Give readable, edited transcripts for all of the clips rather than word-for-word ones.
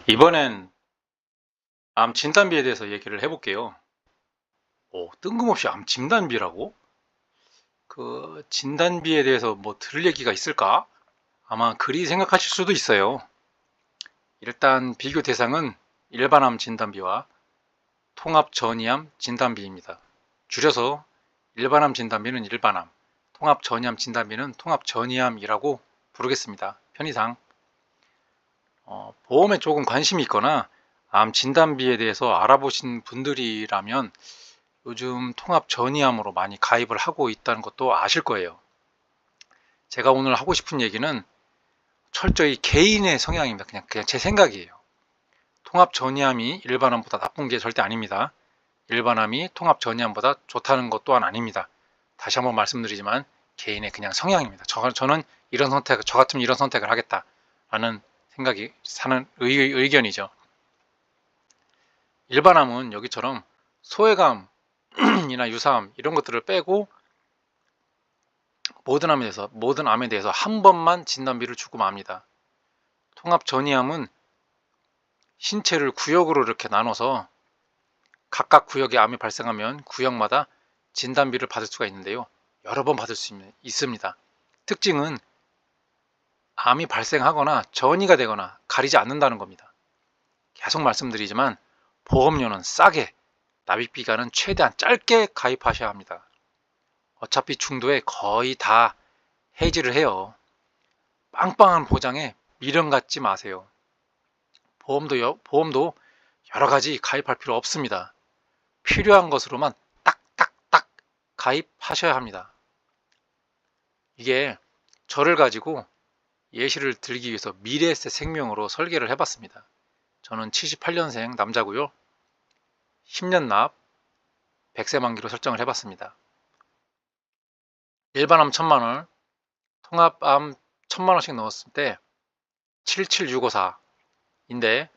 이번엔 암 진단비에 대해서 얘기를 해볼게요. 뜬금없이 암 진단비라고? 그 진단비에 대해서 뭐 들을 얘기가 있을까? 아마 그리 생각하실 수도 있어요. 일단 비교 대상은 일반암 진단비와 통합전이암 진단비입니다. 줄여서 일반암 진단비는 일반암, 통합전이암 진단비는 통합전이암이라고 부르겠습니다. 편의상. 보험에 조금 관심이 있거나 암 진단비에 대해서 알아보신 분들이라면 요즘 통합 전이암으로 많이 가입을 하고 있다는 것도 아실 거예요. 제가 오늘 하고 싶은 얘기는 철저히 개인의 성향입니다. 그냥 제 생각이에요. 통합 전이암이 일반암보다 나쁜 게 절대 아닙니다. 일반암이 통합 전이암보다 좋다는 것 또한 아닙니다. 다시 한번 말씀드리지만 개인의 그냥 성향입니다. 저는 이런 선택, 저 같으면 이런 선택을 하겠다라는 생각이 사는 의견이죠. 일반암은 여기처럼 소외감이나 유사암 이런 것들을 빼고 모든 암에 대해서 한 번만 진단비를 주고 맙니다. 통합 전이암은 신체를 구역으로 이렇게 나눠서 각각 구역에 암이 발생하면 구역마다 진단비를 받을 수가 있는데요. 여러 번 받을 수 있습니다. 특징은 암이 발생하거나 전이가 되거나 가리지 않는다는 겁니다. 계속 말씀드리지만 보험료는 싸게, 납입기간은 최대한 짧게 가입하셔야 합니다. 어차피 중도에 거의 다 해지를 해요. 빵빵한 보장에 미련 갖지 마세요. 보험도 여러 가지 가입할 필요 없습니다. 필요한 것으로만 딱딱딱 가입하셔야 합니다. 이게 저를 가지고 예시를 들기 위해서 미래에셋 생명으로 설계를 해봤습니다. 저는 78년생 남자고요. 10년 납 100세 만기로 설정을 해봤습니다. 일반암 1000만원, 통합암 1000만원씩 넣었을 때 77654인데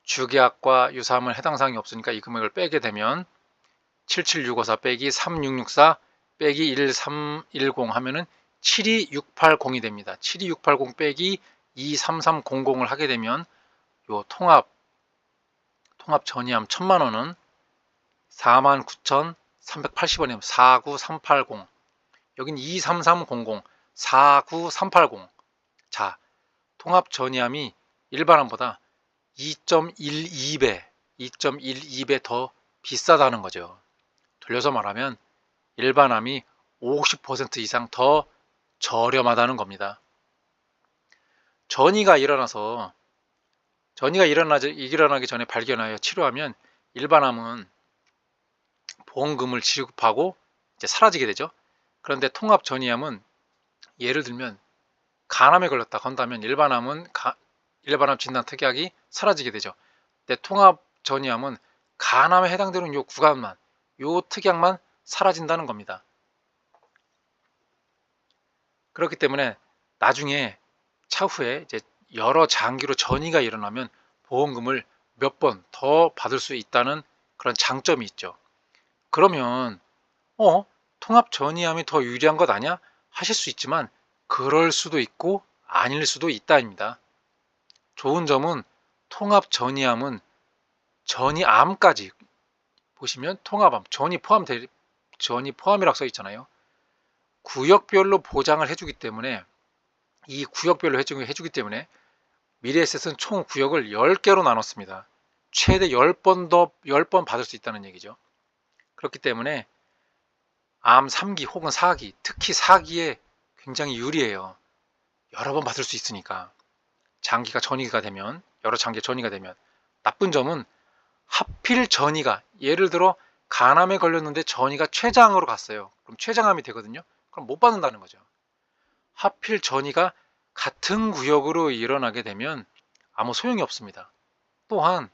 주계약과 유사암은 해당 사항이 없으니까 이 금액을 빼게 되면 77654 빼기 3664 빼기 1310 하면은 72680이 됩니다. 72680 빼기 23300을 하게 되면 요 통합 전이암 1000만원은 49,380원이면 49380. 여긴 23300, 49380. 자, 통합 전이암이 일반암보다 2.12배 더 비싸다는 거죠. 돌려서 말하면 일반암이 50% 이상 더 저렴하다는 겁니다. 전이가 일어나기 전에 발견하여 치료하면 일반암은 보험금을 지급하고 이제 사라지게 되죠. 그런데 통합 전이암은 예를 들면 간암에 걸렸다 한다면 일반암 진단 특약이 사라지게 되죠. 근데 통합 전이암은 간암에 해당되는 요 구간만, 요 특약만 사라진다는 겁니다. 그렇기 때문에 나중에 차후에 이제 여러 장기로 전이가 일어나면 보험금을 몇 번 더 받을 수 있다는 그런 장점이 있죠. 그러면 통합 전이암이 더 유리한 것 아니야? 하실 수 있지만 그럴 수도 있고 아닐 수도 있다입니다. 좋은 점은 통합 전이암은 전이암까지 보시면 통합암 전이 포함이라고 써 있잖아요. 구역별로 보장을 해주기 때문에 이 구역별로 해주기 때문에 미래에셋은 총 구역을 10개로 나눴습니다. 최대 10번 받을 수 있다는 얘기죠. 그렇기 때문에 암 3기 혹은 4기, 특히 4기에 굉장히 유리해요. 여러 번 받을 수 있으니까. 여러 장기가 전이가 되면. 나쁜 점은 하필 전이가, 예를 들어 간암에 걸렸는데 전이가 췌장으로 갔어요. 그럼 췌장암이 되거든요. 그럼 못 받는다는 거죠. 하필 전이가 같은 구역으로 일어나게 되면 아무 소용이 없습니다. 또한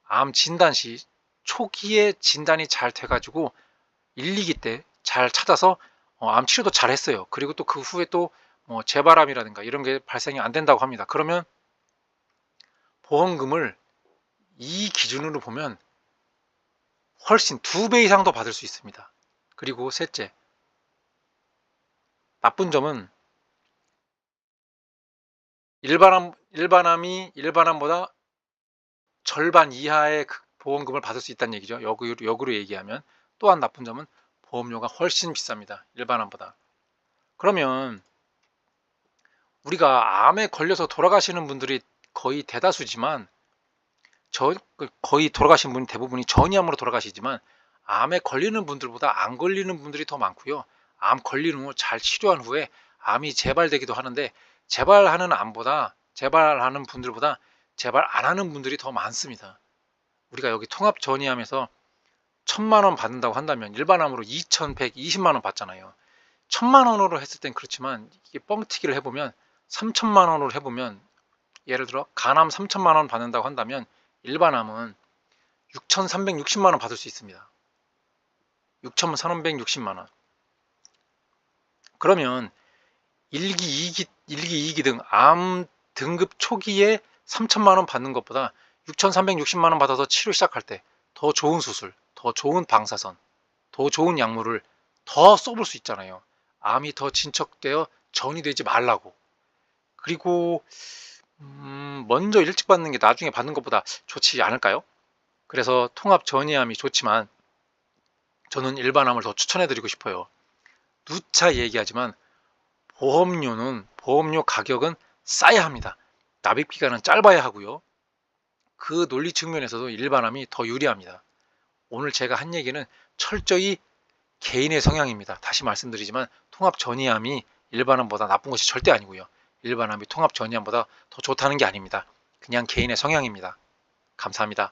암 진단 시 초기에 진단이 잘 돼가지고 1, 2기 때 잘 찾아서 암 치료도 잘 했어요. 그리고 또 그 후에 또 재발암이라든가 이런 게 발생이 안 된다고 합니다. 그러면 보험금을 이 기준으로 보면 훨씬 2배 이상 더 받을 수 있습니다. 그리고 셋째, 나쁜 점은 일반암보다 절반 이하의 보험금을 받을 수 있다는 얘기죠. 역으로 얘기하면. 또한 나쁜 점은 보험료가 훨씬 비쌉니다. 일반암보다. 그러면 우리가 암에 걸려서 돌아가시는 분들이 거의 대다수지만 거의 돌아가신 분이 대부분이 전이암으로 돌아가시지만 암에 걸리는 분들보다 안 걸리는 분들이 더 많고요. 암 걸린 후 잘 치료한 후에 암이 재발되기도 하는데 재발하는 분들보다 재발 안 하는 분들이 더 많습니다. 우리가 여기 통합 전이암에서 1,000만 원 받는다고 한다면 일반암으로 2,120만 원 받잖아요. 1,000만 원으로 했을 땐 그렇지만 이게 뻥튀기를 해보면 3,000만 원으로 해보면 예를 들어 간암 3,000만 원 받는다고 한다면 일반암은 6,360만 원 받을 수 있습니다. 6,360만 원. 그러면 1기, 2기 등 암 등급 초기에 3,000만 원 받는 것보다 6,360만 원 받아서 치료 시작할 때 더 좋은 수술, 더 좋은 방사선, 더 좋은 약물을 더 써볼 수 있잖아요. 암이 더 진척되어 전이 되지 말라고. 그리고 먼저 일찍 받는 게 나중에 받는 것보다 좋지 않을까요? 그래서 통합 전이암이 좋지만 저는 일반암을 더 추천해 드리고 싶어요. 누차 얘기하지만 보험료 가격은 싸야 합니다. 납입 기간은 짧아야 하고요. 그 논리 측면에서도 일반암이 더 유리합니다. 오늘 제가 한 얘기는 철저히 개인의 성향입니다. 다시 말씀드리지만 통합 전이암이 일반암보다 나쁜 것이 절대 아니고요. 일반암이 통합 전이암보다 더 좋다는 게 아닙니다. 그냥 개인의 성향입니다. 감사합니다.